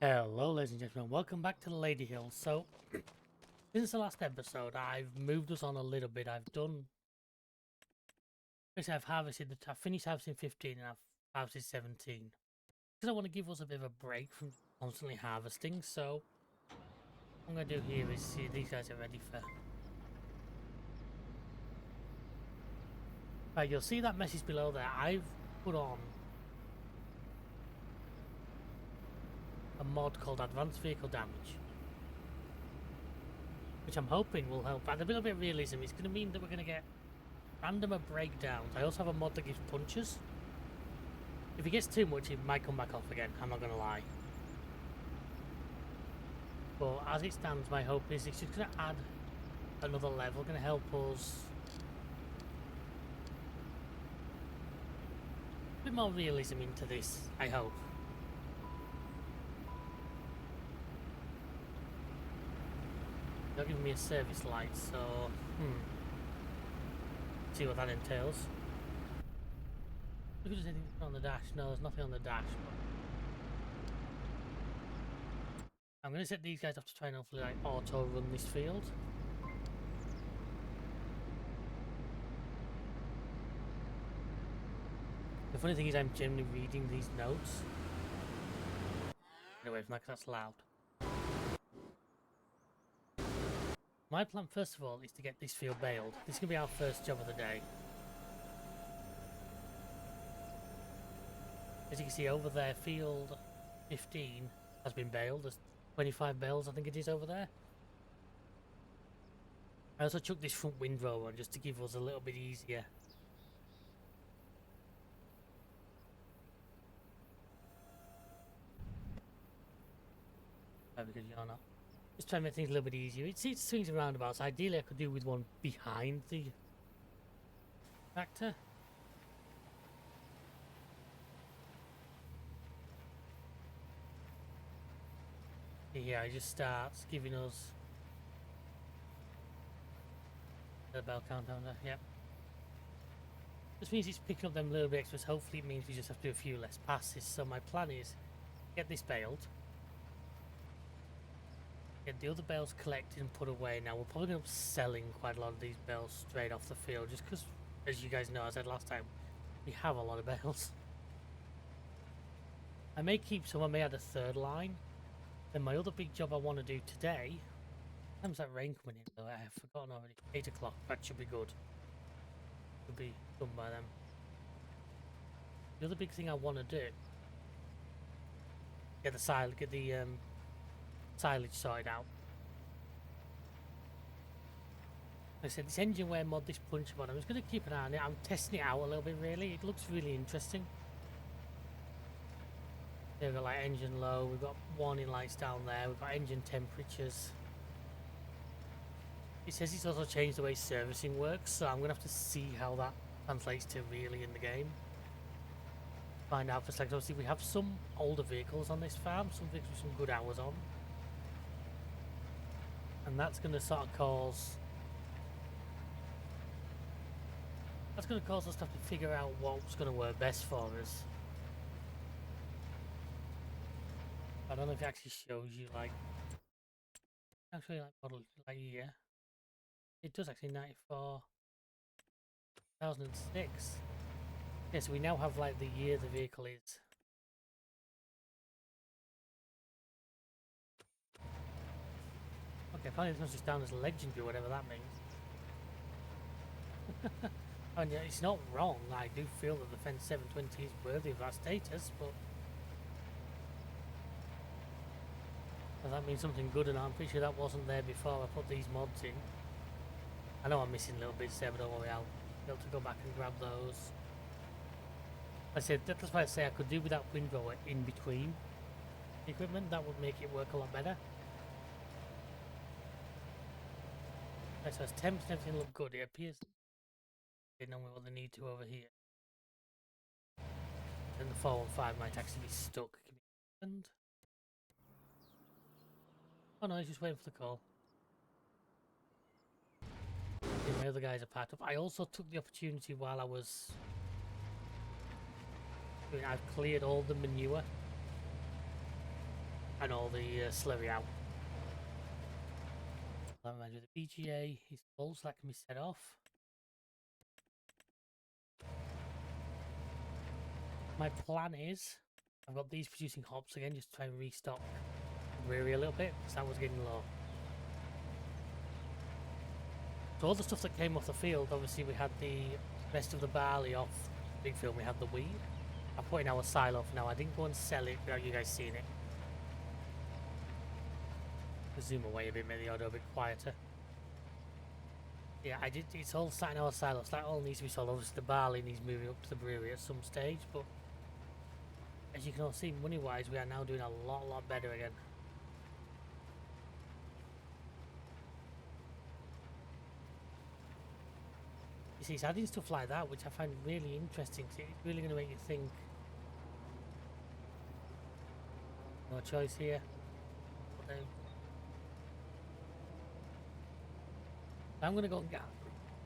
Hello ladies and gentlemen, welcome back to the Ladyhill. So, since the last episode, I've moved us on a little bit. I've finished harvesting 15 and I've harvested 17. Because I want to give us a bit of a break from constantly harvesting, so what I'm going to do here is see if these guys are ready for... Right, you'll see that message below there. I've put on a mod called Advanced Vehicle Damage, which I'm hoping will help add a little bit of realism. It's going to mean that we're going to get randomer breakdowns. I also have a mod that gives punches. If it gets too much, it might come back off again, I'm not going to lie. But as it stands, my hope is it's just going to add another level, going to help us a bit more realism into this, I hope. They're giving me a service light, so see what that entails. Look if there's anything on the dash. No, there's nothing on the dash. But I'm going to set these guys up to try and hopefully like auto run this field. The funny thing is I'm generally reading these notes. Get away from that because that's loud. My plan first of all is to get this field baled. This is going to be our first job of the day. As you can see over there, field 15 has been baled. There's 25 bales I think it is over there. I also chucked this front windrow on just to give us a little bit easier. Because you're not. Just trying to make things a little bit easier. It's swings and roundabouts. Ideally I could do with one behind the tractor. Yeah, it just starts giving us the bell countdown there. Yep. This means it's picking up them little bit extras. Hopefully it means we just have to do a few less passes. So my plan is get this baled. Get the other bales collected and put away. Now we're probably going to be selling quite a lot of these bales straight off the field, just because, as you guys know, I said last time, we have a lot of bales. I may keep some. I may add a third line. Then my other big job I want to do today. Time's that rain coming in though? I have forgotten already. 8 o'clock. That should be good. Should be done by then. The other big thing I want to do. Get the silage sorted out. Like I said, this engine wear mod, this punch mod, I'm just going to keep an eye on it. I'm testing it out a little bit really. It looks really interesting. We've got like engine low, we've got warning lights down there, we've got engine temperatures. It says it's also changed the way servicing works, so I'm going to have to see how that translates to really in the game. Find out for selects. Obviously we have some older vehicles on this farm, some vehicles with some good hours on. And that's going to sort of cause... That's going to cause us to have to figure out what's going to work best for us. I don't know if it actually shows you like... Actually like model like year. It does actually 94... 2006. Yeah, so we now have like the year the vehicle is. Okay, finally this one's just down as legendary, whatever that means. And yeah, it's not wrong. I do feel that the Fence 720 is worthy of that status, but does that mean something good? And I'm pretty sure that wasn't there before I put these mods in. I know I'm missing little bits there, but don't worry, I'll be able to go back and grab those. I said that's why I say I could do without windrow in between equipment. That would make it work a lot better. Right, so as temps and everything look good, it appears they know what they need to over here. And the 415 might actually be stuck. Oh no, he's just waiting for the call. Okay, my other guys are packed up. I also took the opportunity while I was... I've cleared all the manure and all the slurry out. That reminds me, the BGA is full, so that can be set off. My plan is, I've got these producing hops again, just to try and restock the brewery a little bit, because that was getting low. So all the stuff that came off the field, obviously we had the rest of the barley off the big field, we had the wheat. I put in our silo for now. I didn't go and sell it without you guys seeing it. Zoom away a bit, make the audio a bit quieter. Yeah, I did. It's all sat in our silos. That all needs to be sold. Obviously, the barley needs moving up to the brewery at some stage, but as you can all see, money-wise, we are now doing a lot better again. You see, it's adding stuff like that, which I find really interesting. It's really going to make you think. No choice here. I'm going to go and get.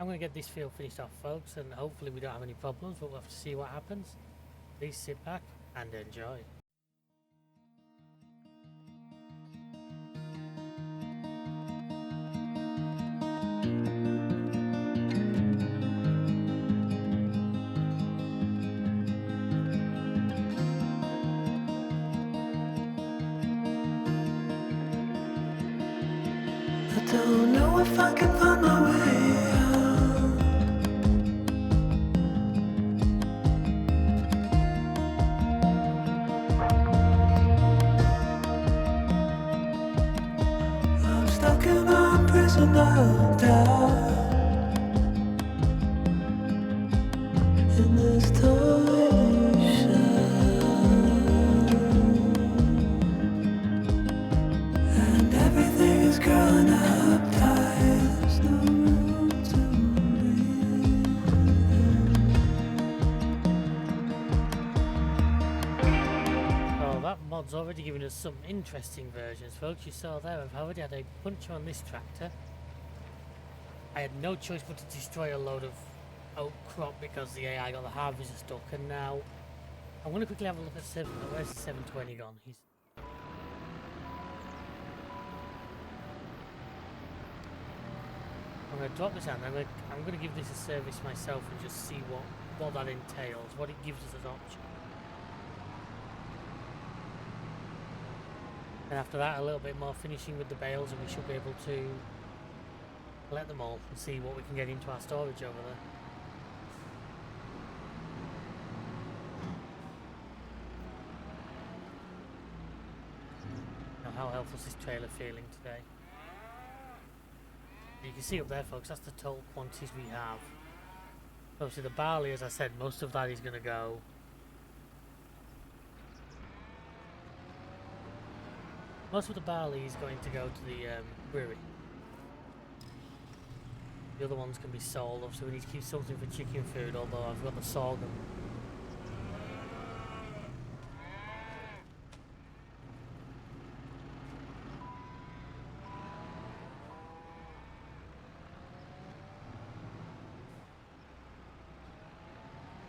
I'm going to get this field finished off, folks, and hopefully we don't have any problems, but we'll have to see what happens. Please sit back and enjoy. I don't know if I can find my way out. I'm stuck in a prison of doubt. In this tiny shell, and everything is growing up tight. There's no room to breathe. Oh, that mod's already given us some interesting versions, folks. You saw there, I've already had a puncher on this tractor. I had no choice but to destroy a load of oak crop because the AI got the harvester stuck, and now I'm going to quickly have a look at 7. Where's the 720 gone? I'm going to drop this down. I'm going to give this a service myself and just see what that entails, what it gives us as option. And after that, a little bit more finishing with the bales, and we should be able to collect them all and see what we can get into our storage over there. Now, how helpful is this trailer feeling today? You can see up there, folks, that's the total quantities we have. Obviously the barley, as I said, most of that is going to go. Most of the barley is going to go to the brewery. The other ones can be sold, obviously we need to keep something for chicken food, although I've got the sorghum.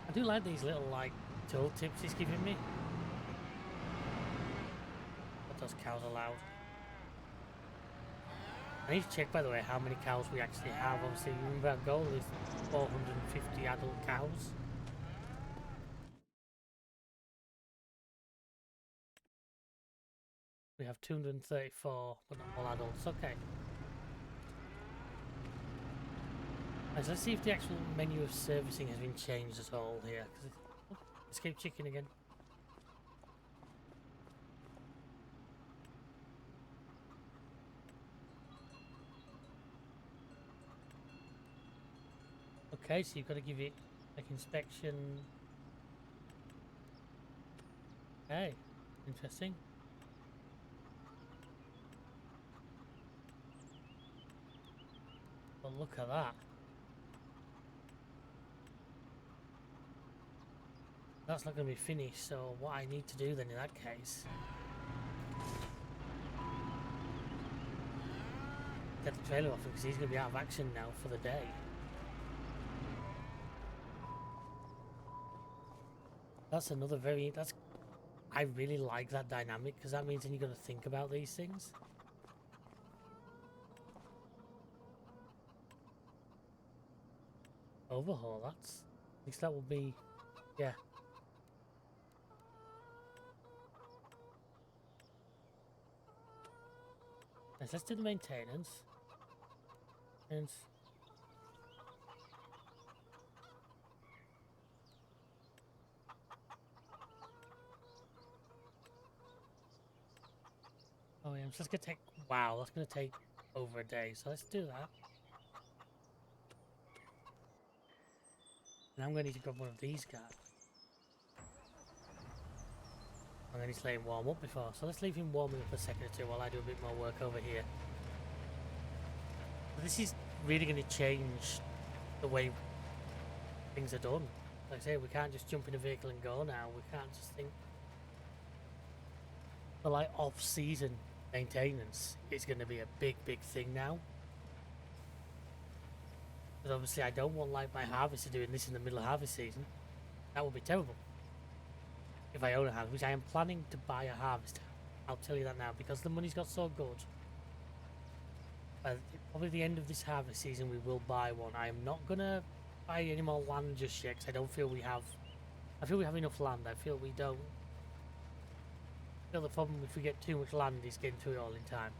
I do like these little tool tips he's giving me. But those cows are loud. I need to check, by the way, how many cows we actually have. Obviously, remember our goal is 450 adult cows. We have 234, but not all adults. Okay. Right, so let's see if the actual menu of servicing has been changed at all here. Escape chicken again. Okay, so you've got to give it like inspection. Okay, interesting. Well, look at that. That's not going to be finished, so what I need to do then in that case, get the trailer off him because he's going to be out of action now for the day. That's another very, I really like that dynamic because that means then you've got to think about these things. Overhaul, that's... At least that will be... Yeah. Let's do the maintenance. And... Oh yeah, so that's gonna take... Wow, that's gonna take over a day, so let's do that. And I'm gonna need to grab one of these guys. I'm gonna need to let him warm up before, so let's leave him warming up a second or two while I do a bit more work over here. This is really gonna change the way things are done. Like I say, we can't just jump in a vehicle and go now. We can't just think. But like off-season maintenance is going to be a big thing now. Because obviously I don't want like my harvester doing this in the middle of harvest season. That would be terrible. If I own a harvester, which I am planning to buy a harvester. I'll tell you that now, because the money's got so good. Probably the end of this harvest season we will buy one. I am not going to buy any more land just yet, because I don't feel we have... I feel we have enough land. I feel we don't. I feel the problem if we get too much land is getting through it all in time.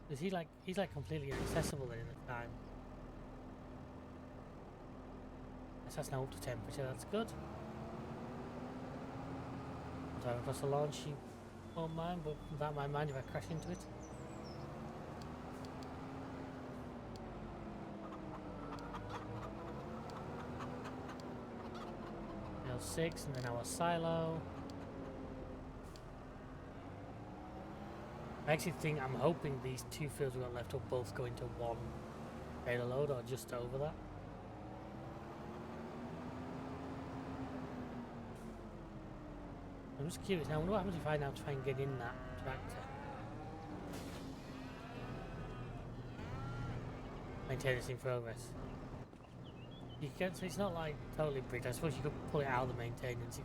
Because he's like completely inaccessible then in the time. Yes, that's now up to temperature, that's good. I'm driving across the launch, you won't mind, but that might mind if I crash into it. L6 and then our silo. I actually think, I'm hoping these two fields we've got left will both go into one trailer load or just over that. I'm just curious now, I wonder what happens if I now try and get in that tractor. Maintenance in progress. You can, so it's not like totally bricked. I suppose you could pull it out of the maintenance.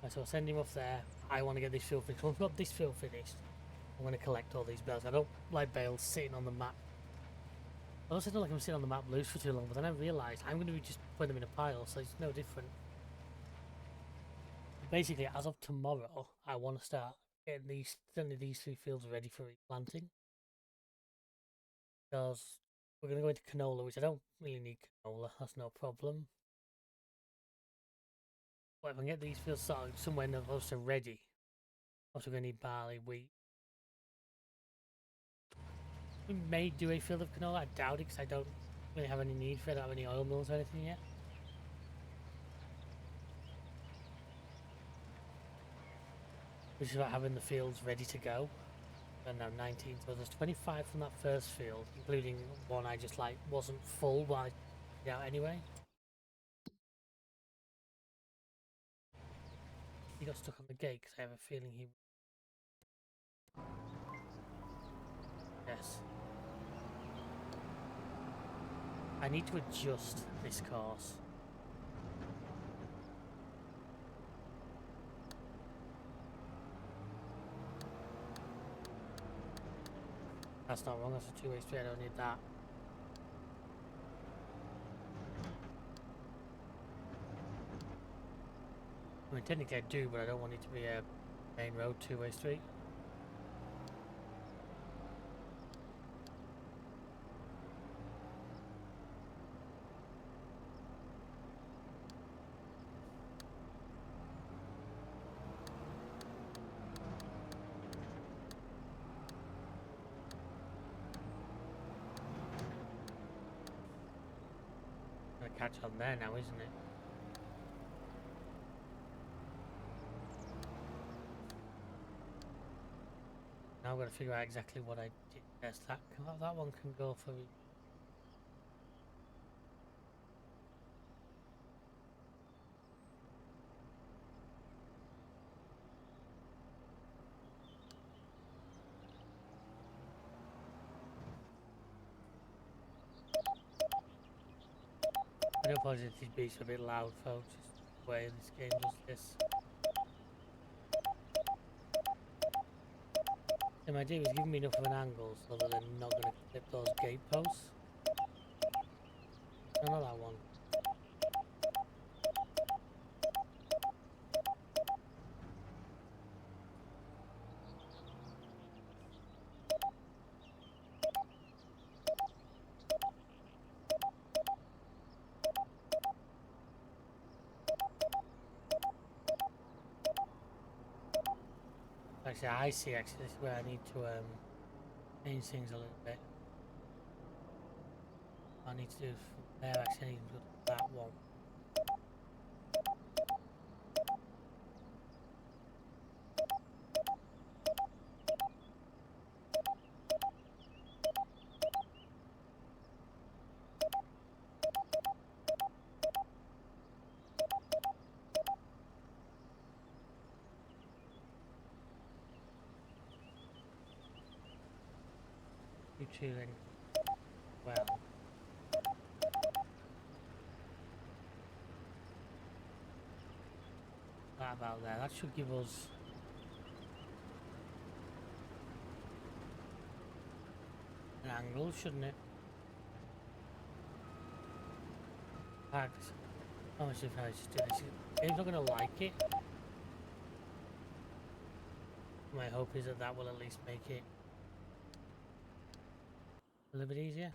Right, so I'll send him off there. I want to get this field finished. Once I've got this field finished, I'm going to collect all these bales. I don't like bales sitting on the map. I also don't like them sitting on the map loose for too long, but then I realised I'm going to be just putting them in a pile, so it's no different. Basically, as of tomorrow, I want to start getting these 3 fields ready for replanting. Because we're going to go into canola, which I don't really need canola, that's no problem. But if I can get these fields started somewhere close to ready, also going to need barley, wheat. We may do a field of canola, I doubt it because I don't really have any need for it, I don't have any oil mills or anything yet. Which is about having the fields ready to go. And now 19, so there's 25 from that first field, including one I just like wasn't full, but I took it out anyway. He got stuck on the gate because I have a feeling he... Yes. I need to adjust this course. That's not wrong, that's a 2-way street, I don't need that. I mean, technically I do, but I don't want it to be a main road 2-way street. Gonna catch on there now, isn't it? Now I've got to figure out exactly what I did best. That one can go for... I do apologize if these beats are a bit loud, folks. It's the way this game does this. The idea is giving me enough of an angle so that they're not going to clip those gate posts. No, not that one. Actually, I see. Actually, this is where I need to change things a little bit. I need to do from there. Actually, I need to do that one. You two then. Well. That about there. That should give us an angle, shouldn't it? Fact, how much if I just do this? Game's not going to like it. My hope is that that will at least make it a little bit easier.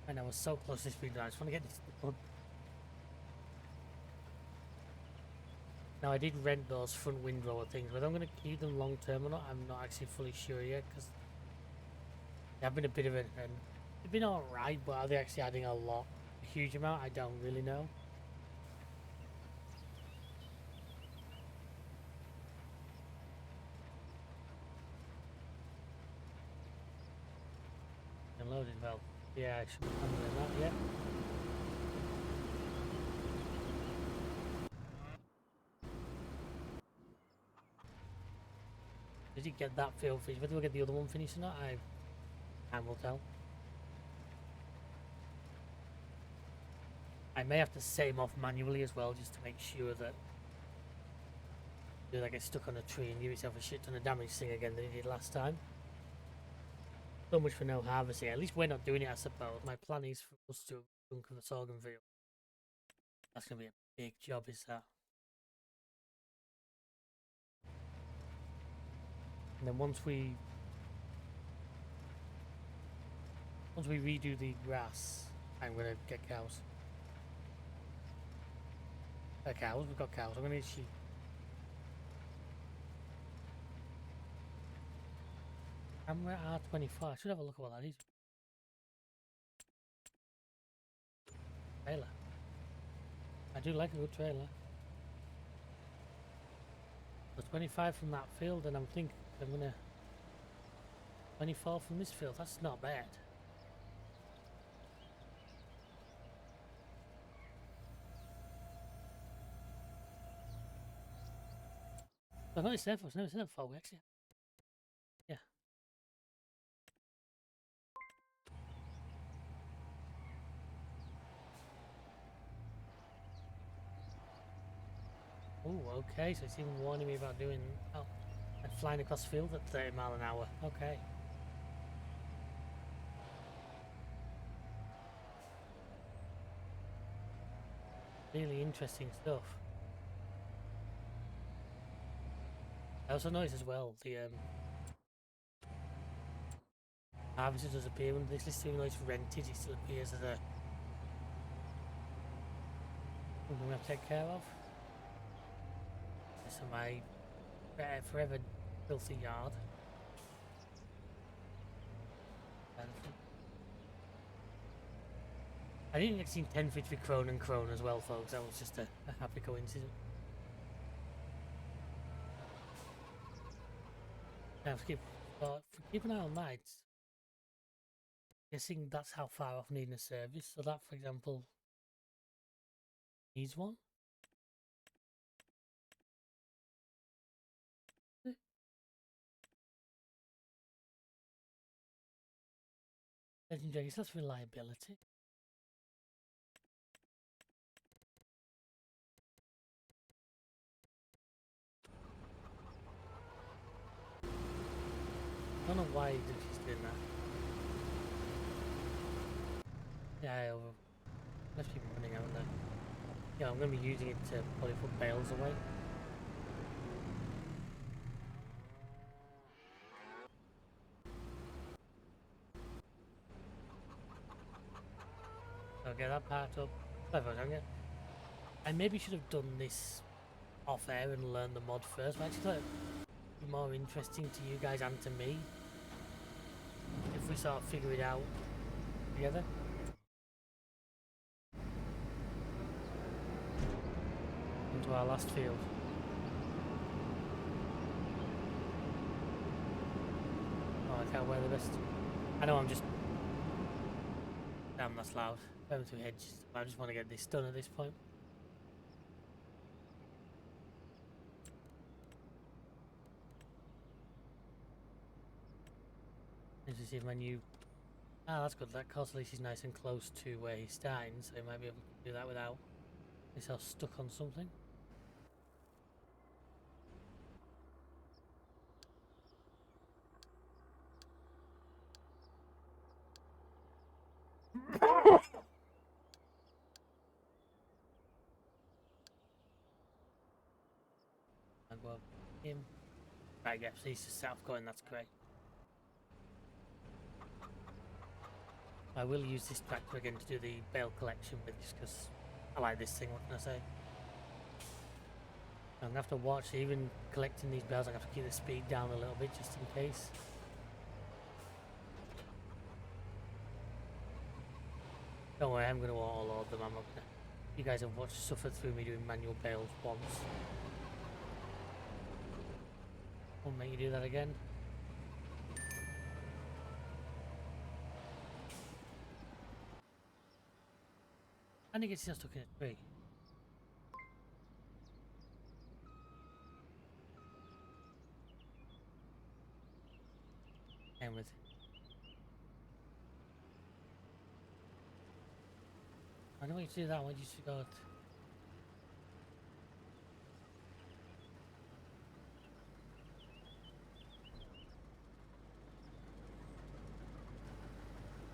And I was so close to this being done. I just want to get this done. Now I did rent those front windrower things, whether I'm going to keep them long term or not, I'm not actually fully sure yet, because they have been a bit of they've been alright, but are they actually adding a lot, a huge amount? I don't really know. Loaded well. Yeah, I should be handling that, yeah. Did he get that field finished? Whether we'll get the other one finished or not, time will tell. I may have to set him off manually as well, just to make sure that I get stuck on a tree and give yourself a shit ton of damage thing again than he did last time. So much for no harvesting. At least we're not doing it, I suppose. My plan is for us to chunk of the sorghum field. That's going to be a big job, is that? And then once we redo the grass, I'm going to get cows. Cows, we've got cows. I'm going to need sheep. And we're at R24. I should have a look at what that is. Trailer. I do like a good trailer. So 25 from that field, and I'm thinking I'm gonna 24 from this field. That's not bad. I've never said that before. We actually, yeah. Oh, okay. So it's even warning me about doing and flying across the field at 30 mile an hour. Okay. Really interesting stuff. I also noticed as well the harvester does appear when this list, even though it's rented, it still appears as a something we have to take care of. So my forever filthy yard. I didn't actually intend for it to be crone and crone as well, folks. That was just a happy coincidence. Now, keep an eye on that. It's guessing that's how far off needing a service. So that, for example, needs one. Legendary, that's reliability. why she's doing that. Yeah, let's keep running, haven't I? Yeah, I'm going to be using it to probably put bales away. So get that part up. Clever, don't you? I maybe should have done this off air and learned the mod first, but I actually thought it'd be more interesting to you guys and to me if we sort of figure it out together. Into our last field. Oh, I can't wear the best. I know I'm just... Damn, that's loud. Going through hedges. I just want to get this done at this point. Let's just see if my new... Ah, that's good. That course at least is nice and close to where he's starting, so he might be able to do that without himself stuck on something. And go up him. Right, yeah, so he's just south going, that's great. I will use this tractor again to do the bale collection with this because I like this thing, what can I say? I'm going to have to watch, even collecting these bales, I'm going to have to keep the speed down a little bit just in case. Don't worry, I'm going to auto-load them, I'm not going to... You guys have suffered through me doing manual bales once. Won't make you do that again. And he gets stuck in a tree. And with... I don't want you to do that, I want you to go...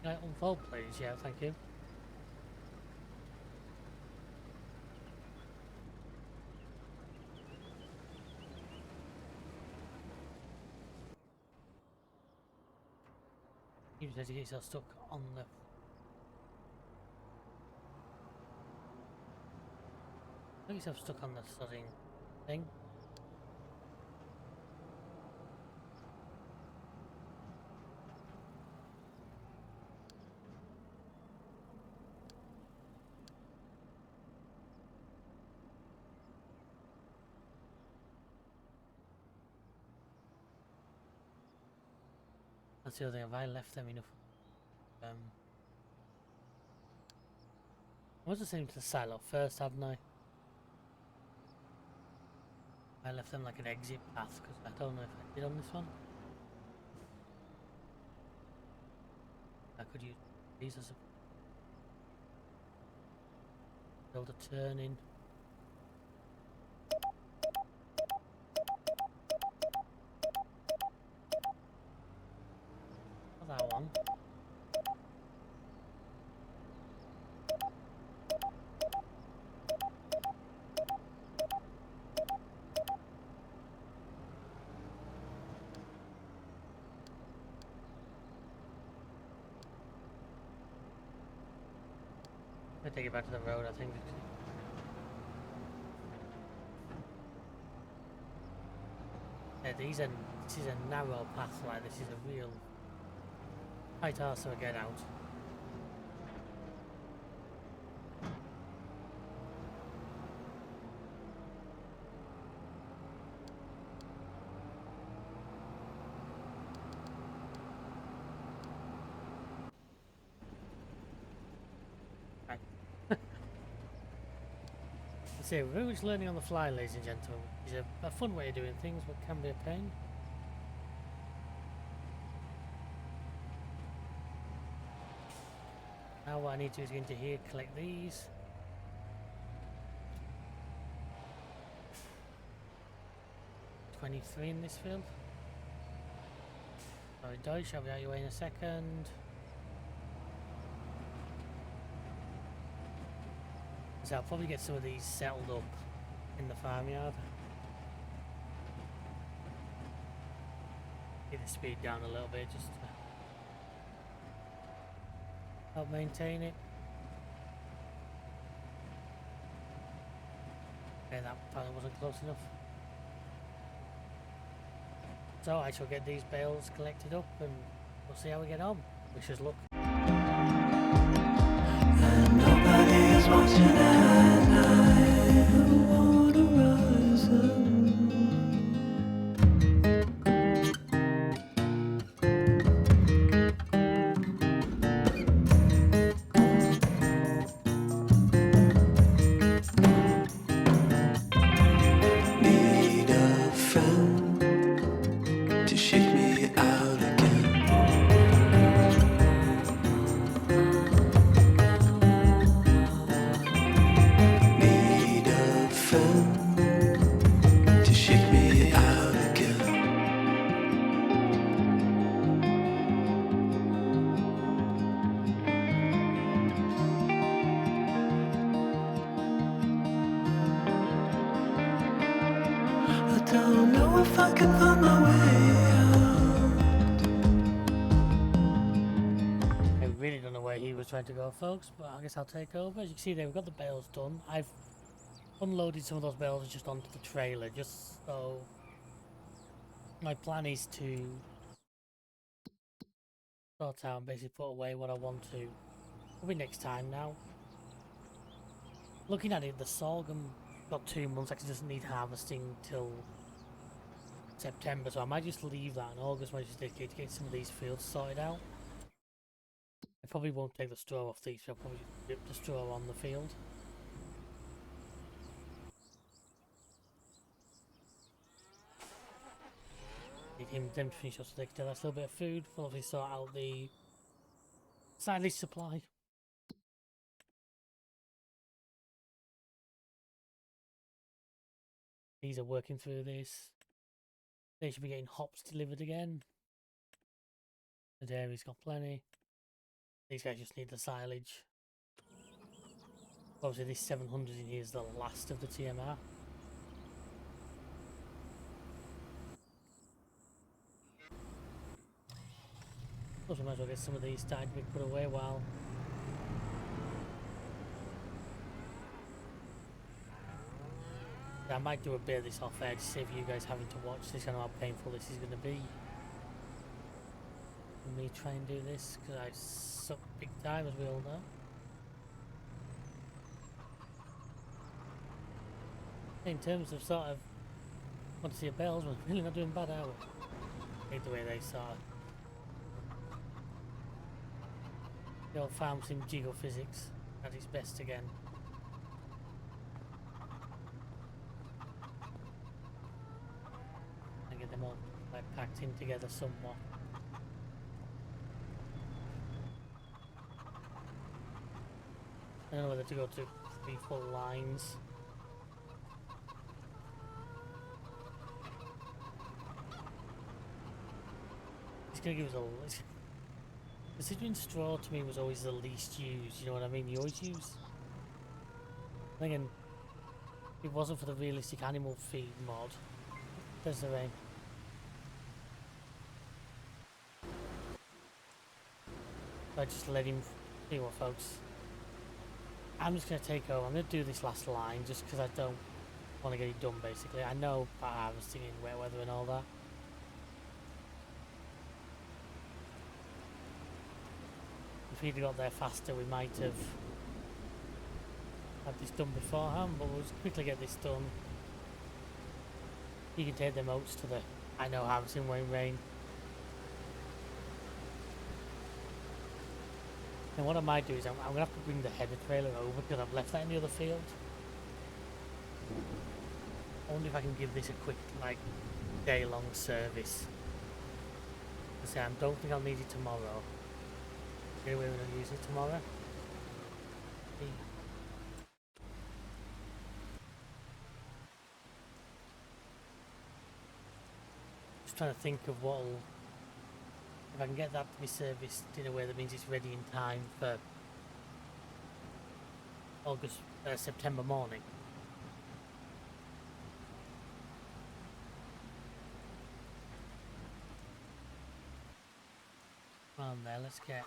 Can I unfold please? Yeah, thank you. You just need to get yourself stuck on the... Get yourself stuck on the sodding thing. That's the other thing, have I left them enough? I was the same to the silo first, hadn't I? I left them like an exit path, because I don't know if I did on this one. I could use these as a... build a turn in. Not that one. I'll take it back to the road, I think. Yeah, this is a narrow path, like this is a real tight arse to get out. Right. So we're very much learning on the fly, ladies and gentlemen. It's a fun way of doing things, but can be a pain. Now what I need to do is go into here, collect these. ...23 in this field. Sorry, Deutsch, I'll be out your way in a second. So I'll probably get some of these settled up in the farmyard. Get the speed down a little bit just to help maintain it. Okay, that probably wasn't close enough. So I shall get these bales collected up and we'll see how we get on. Wish us luck. And nobody is watching at night. I wanna rise up. Need a friend to shake me out again. Need a friend to shake me out again. I don't know if I can find my way out. I really don't know where he was trying to go, folks, but I guess I'll take over. As you can see there, we've got the bales done. I've unloaded some of those bales just onto the trailer, just so my plan is to sort out and basically put away what I want to. Probably next time now. Looking at it, the sorghum got 2 months, actually doesn't need harvesting till September, so I might just leave that in August, might just dedicate to get some of these fields sorted out. I probably won't take the straw off these, so I'll probably just dip the straw on the field. Need them to finish off so they can get us a little bit of food. We'll obviously sort out the silage supply. These are working through this. They should be getting hops delivered again. The dairy's got plenty. These guys just need the silage. Obviously this 700 in here is the last of the TMR. Also might as well get some of these started to be put away while I might do a bit of this off air to save you guys having to watch this. I know how painful this is going to be. For me try and do this because I suck big time, as we all know. In terms of sort of want to see a bells, we're really not doing bad, are we? I hate the way they sort of the old farm sim geophysics at its best again. And get them all like packed in together somewhat. I don't know whether to go to 3 full lines. It's gonna give us a. Considering straw to me was always the least used, you know what I mean? You always use. Again, if it wasn't for the realistic animal feed mod. There's the rain. I just let him. See what, folks. I'm just gonna take over. I'm gonna do this last line just because I don't want to get it done. Basically, I know about harvesting in wet weather and all that. If he'd got there faster, we might have had this done beforehand, but we'll just quickly get this done. You can take them oats to the I know harvesting when rain. And what I might do is I'm going to have to bring the header trailer over because I've left that in the other field. I wonder if I can give this a quick, like, day-long service. I say I don't think I'll need it tomorrow. Anyway, we're going to use it tomorrow. Just trying to think of what'll If I can get that to be serviced in a way that means it's ready in time for September morning. Come on there, let's get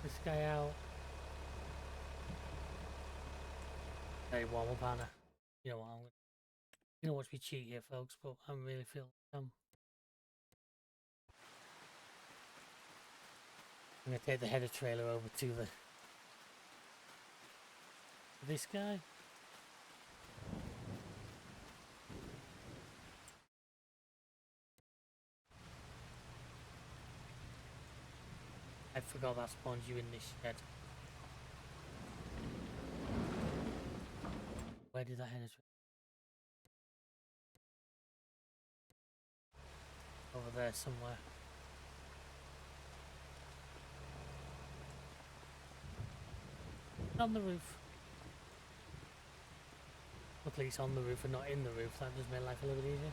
this guy out. Very warm up, Anna. You know what, you know watch me cheat here, folks, but I really feel I'm gonna take the header trailer over to this guy. I forgot that spawns you in this shed. Where did that header trailer? Over there somewhere. On the roof. Luckily it's on the roof and not in the roof. That just made life a little bit easier.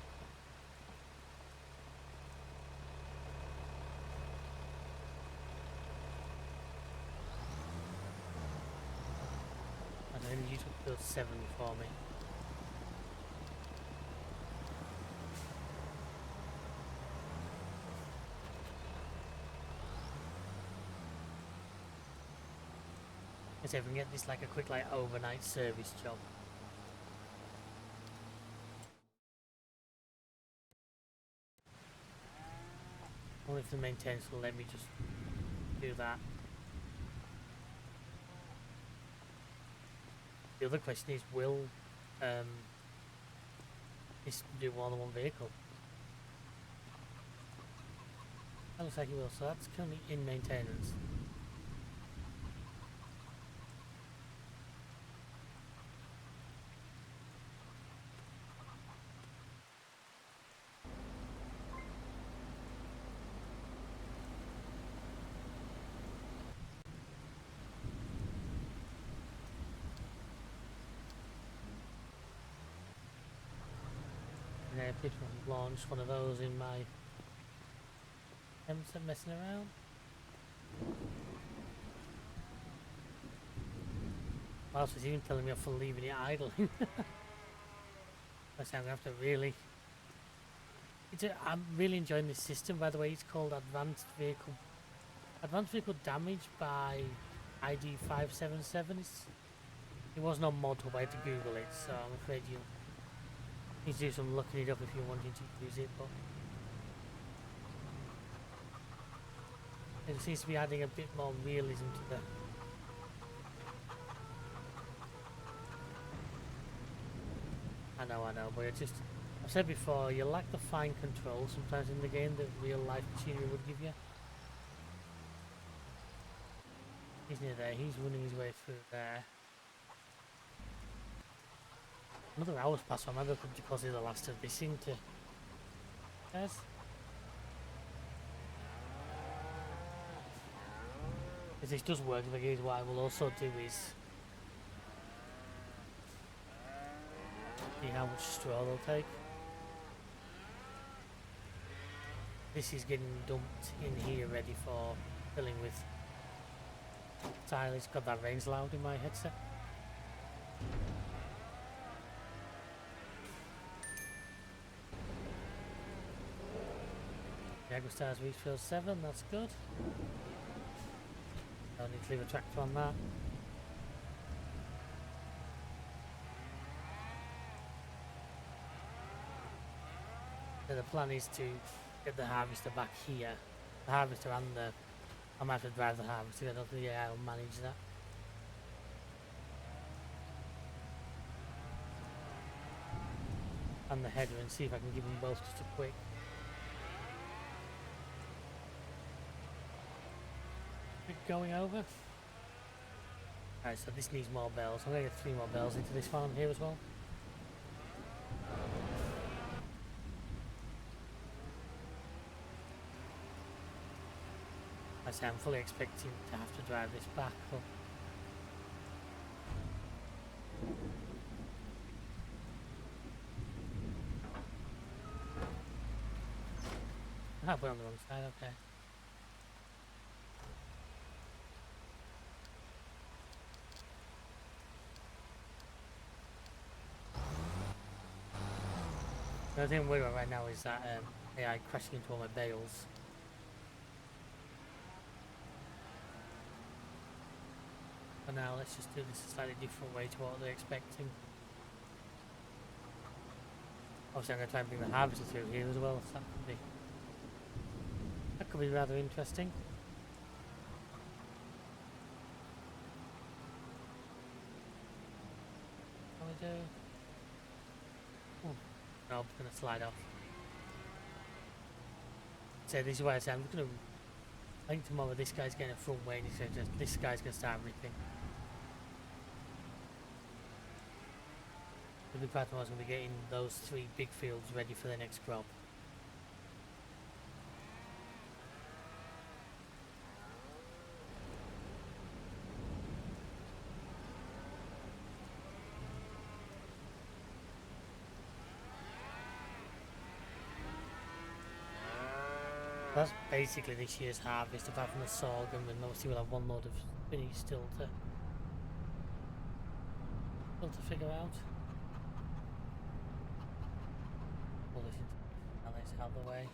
I think you took build 7 for me. Let's see if we can get this like a quick like overnight service job. Only if the maintenance will let me just do that. The other question is, will this do more than one vehicle? That looks like it will, so that's currently in maintenance. And I did launch one of those in my attempts at messing around. Whilst it's even telling me off for leaving it idling. I'm gonna have to really. I'm really enjoying this system. By the way, it's called Advanced Vehicle Damage by ID 577. It was no mod hub. I had to Google it, so I'm afraid you need to do some looking it up if you're wanting to use it. But it seems to be adding a bit more realism to the. I know, but it just. I've said before, you lack the fine control sometimes in the game that real life machinery would give you. He's near there, he's running his way through there. Another hour's passed, so I might be because it's the last of this into. Yes. If this does work, what I will also do is see how much straw they'll take. This is getting dumped in here ready for filling with silage. God, that rain's loud in my headset. The Agri Stars reach field 7, that's good. Don't need to leave a tractor on that. So the plan is to get the harvester back here. The harvester and the... I might have to drive the harvester, I don't think I'll manage that. And the header, and see if I can give them both just a quick... going over. Alright, so this needs more bells. I'm going to get 3 more bells into this farm here as well. I say I'm fully expecting to have to drive this back, but I put it on the wrong side, okay. The only thing I'm worried about right now is that AI crashing into all my bales. For now, let's just do this a slightly different way to what they're expecting. Obviously, I'm going to try and bring the harvester through here as well, so that could be rather interesting. What do we do? Oh, no, I'm going to slide off. So this is why I say I'm just going to. I think tomorrow this guy's getting a front way, and this guy's going to start ripping. The big part tomorrow's going to be getting those 3 big fields ready for the next crop. That's basically this year's harvest, apart from the sorghum, and obviously we'll have one load of spinach still to figure out. Pull this into this out of the way.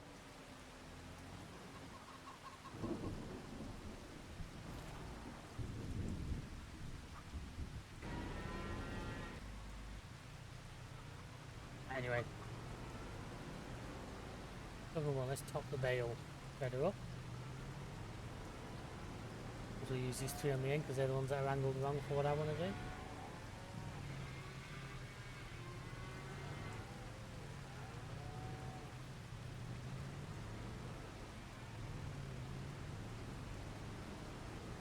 Anyway, number one, let's top the bale spreader up. We'll use these 3 on the end because they're the ones that are angled wrong for what I want to do.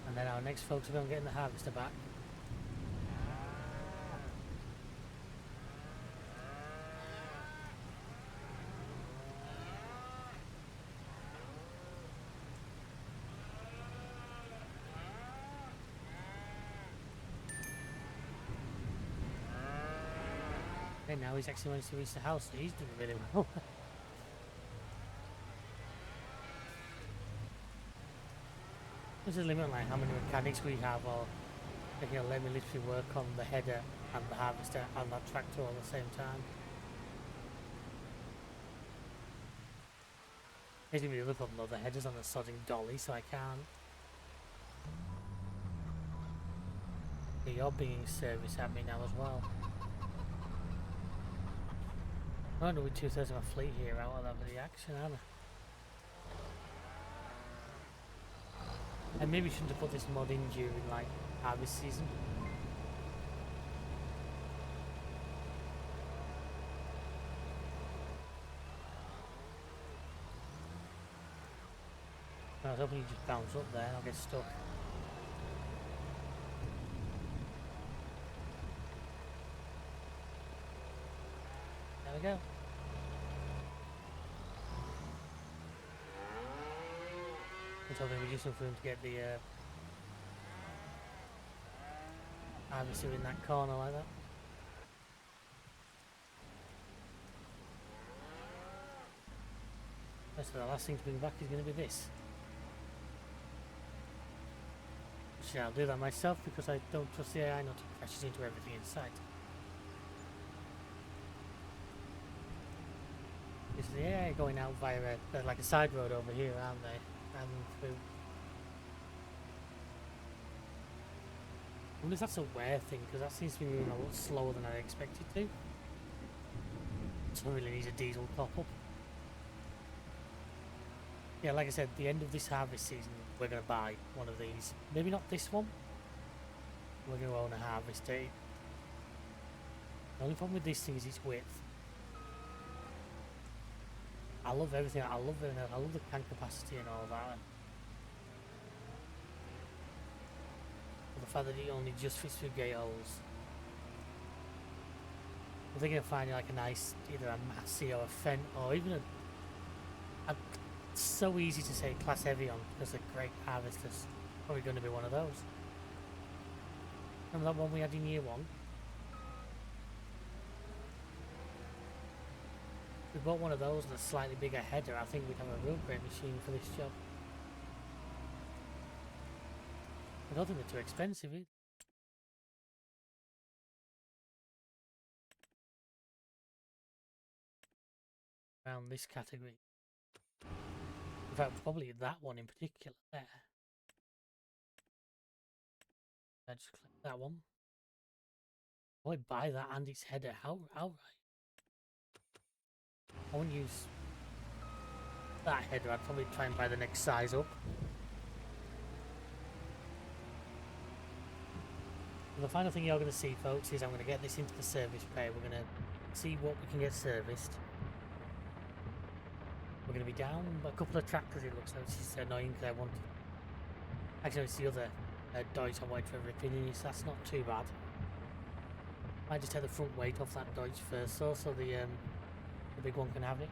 And then our next focus will be on getting the harvester back. Okay, now he's actually managed to reach the house, so he's doing really well. There's a limit on like how many mechanics we have, or they can let me literally work on the header and the harvester and that tractor all at the same time. Here's gonna be the other problem though, the header's on the sodding dolly, so I can't. Yeah, you're being service at me now as well. I don't know with 2/3 of my fleet here out of that for the action, aren't I? I maybe shouldn't have put this mod in during like harvest season. I was hoping you'd just bounce up there and I'll get stuck. There we go. I'm hoping we do something for him to get the harvester in that corner like that. So the last thing to bring back is going to be this. Actually, I'll do that myself because I don't trust the AI not to crash into everything in sight. Is the AI going out via like a side road over here, aren't they? And through. I wonder if that's a wear thing, because that seems to be moving a lot slower than I expected to. So it really needs a diesel top up. Yeah, like I said, the end of this harvest season, we're going to buy one of these. Maybe not this one. We're going to own a harvester. The only problem with this thing is its width. I love everything. I love it. I love the tank capacity and all that. But the fact that it only just fits through gate holes. I'm thinking of finding like a nice, either a Massey or a Fendt or even a it's so easy to say class heavy on because they're great harvesters. Probably going to be one of those. Remember that one we had in year 1? If we bought one of those and a slightly bigger header, I think we'd have a real great machine for this job. I don't think they're too expensive either. Around this category. In fact, probably that one in particular there. I just click that one. I would buy that and its header outright. I wouldn't use that header, I'd probably try and buy the next size up. And the final thing you're going to see, folks, is I'm going to get this into the service bay. We're going to see what we can get serviced. We're going to be down a couple of tractors, it looks like, which is annoying because I want... Actually, it's the other Deutz I'm waiting for a rip in, so that's not too bad. Might just take the front weight off that Deutz first, so the big one can have it.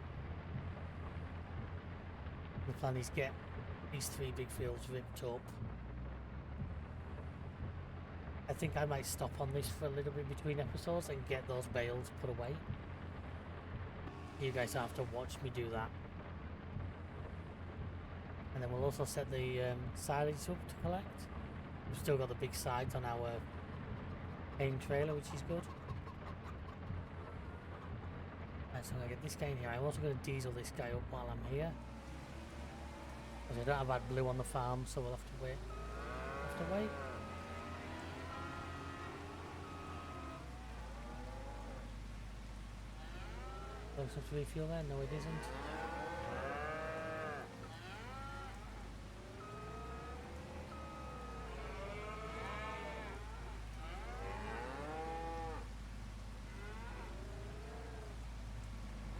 The plan is get these 3 big fields ripped up. I think I might stop on this for a little bit between episodes and get those bales put away. You guys have to watch me do that. And then we'll also set the silage up to collect. We've still got the big sides on our main trailer, which is good. Right, so I'm going to get this guy in here. I'm also going to diesel this guy up while I'm here. Because I don't have AdBlue on the farm, so we'll have to wait. Don't have to refuel there? No, it isn't.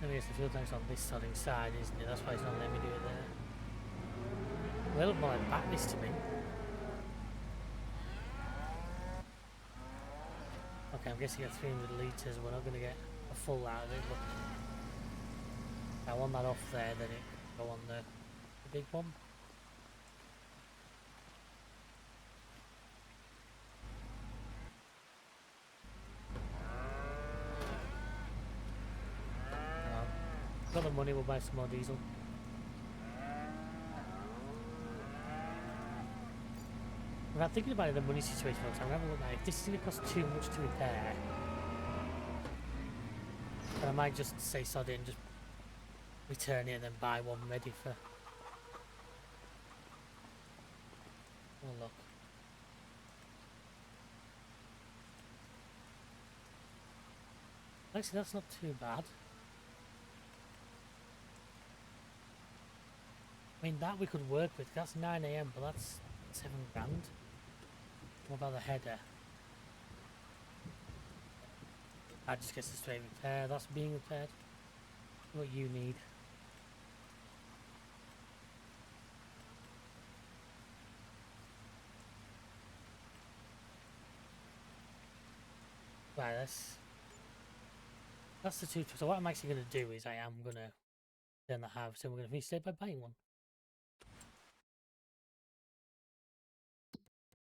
Maybe it's the fuel tank's on this side inside, isn't it? That's why it's not letting me do it there. They look more like batteries to me. Okay, I'm guessing at 300 litres we're not going to get a full out of it, but I want that off there, then it can go on the big one. Got the money, we'll buy some more diesel. Without thinking about it, the money situation, folks, I'm going to have a look at it. If this is going to cost too much to repair, then I might just say sod it and just return it and then buy one ready for... Oh, look. Actually, that's not too bad. I mean, that we could work with. That's 9 AM, but that's 7 grand. What about the header? That just gets a straight repair. That's being repaired. What you need. Right, that's the two. So what I'm actually going to do is I am going to turn the harvest and we're going to finish today by buying one.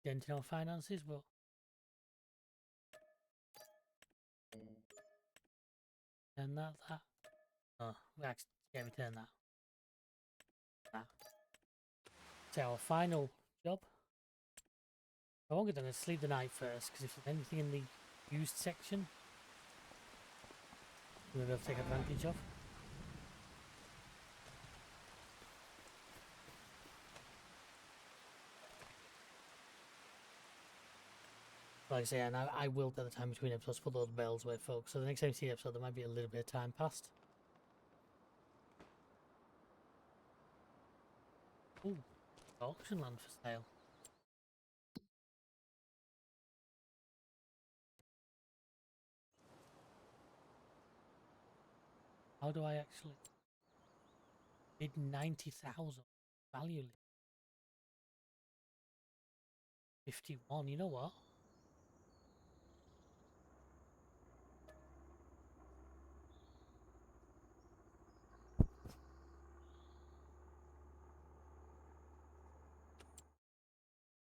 Denting our finances, but turn that. Oh, we turn that. So our final job. I won't get done. Let's sleep the night first, because if there's anything in the used section, we'll be able to take advantage of. Like I say, and I will at the time between episodes put those bells away, folks. So the next time you see the episode, there might be a little bit of time passed. Ooh, auction land for sale. How do I actually bid 90,000 value? 51. You know what?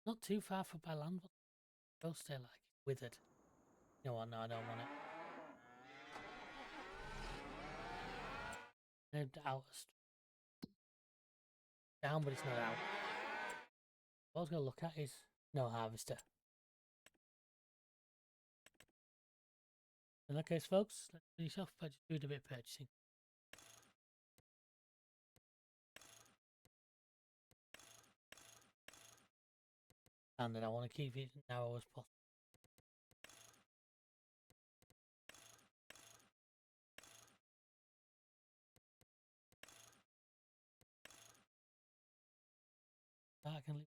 Not too far from my land, but go stay like it. Withered. You know what? No, I don't want it. Out. Down, but it's not out. What I was going to look at is no harvester. In that case, folks, let's finish off by just doing a bit of purchasing. And then I want to keep it as narrow as possible. That can leave.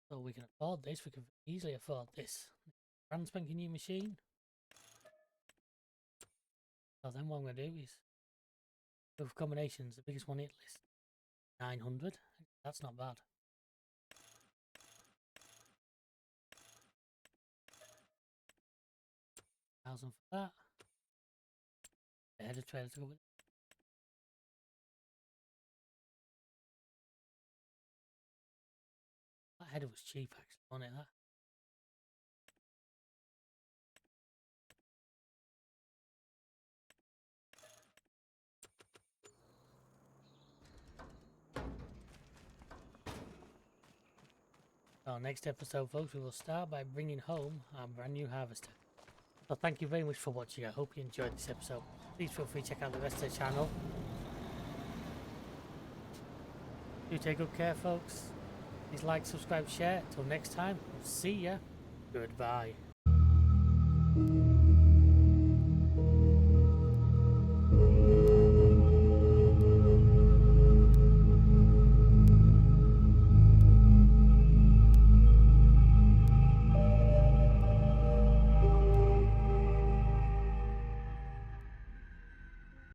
So we can afford this, we can easily afford this. Brand spanking new machine. So then what I'm going to do is, with combinations, the biggest one hit list, 900. That's not bad. 1,000 for that. The header trailer to go with. That header was cheap actually, wasn't it? That. So next episode, folks, we will start by bringing home our brand new harvester. So thank you very much for watching. I hope you enjoyed this episode. Please feel free to check out the rest of the channel. Do take good care, folks. Please like, subscribe, share. Till next time, see ya. Goodbye.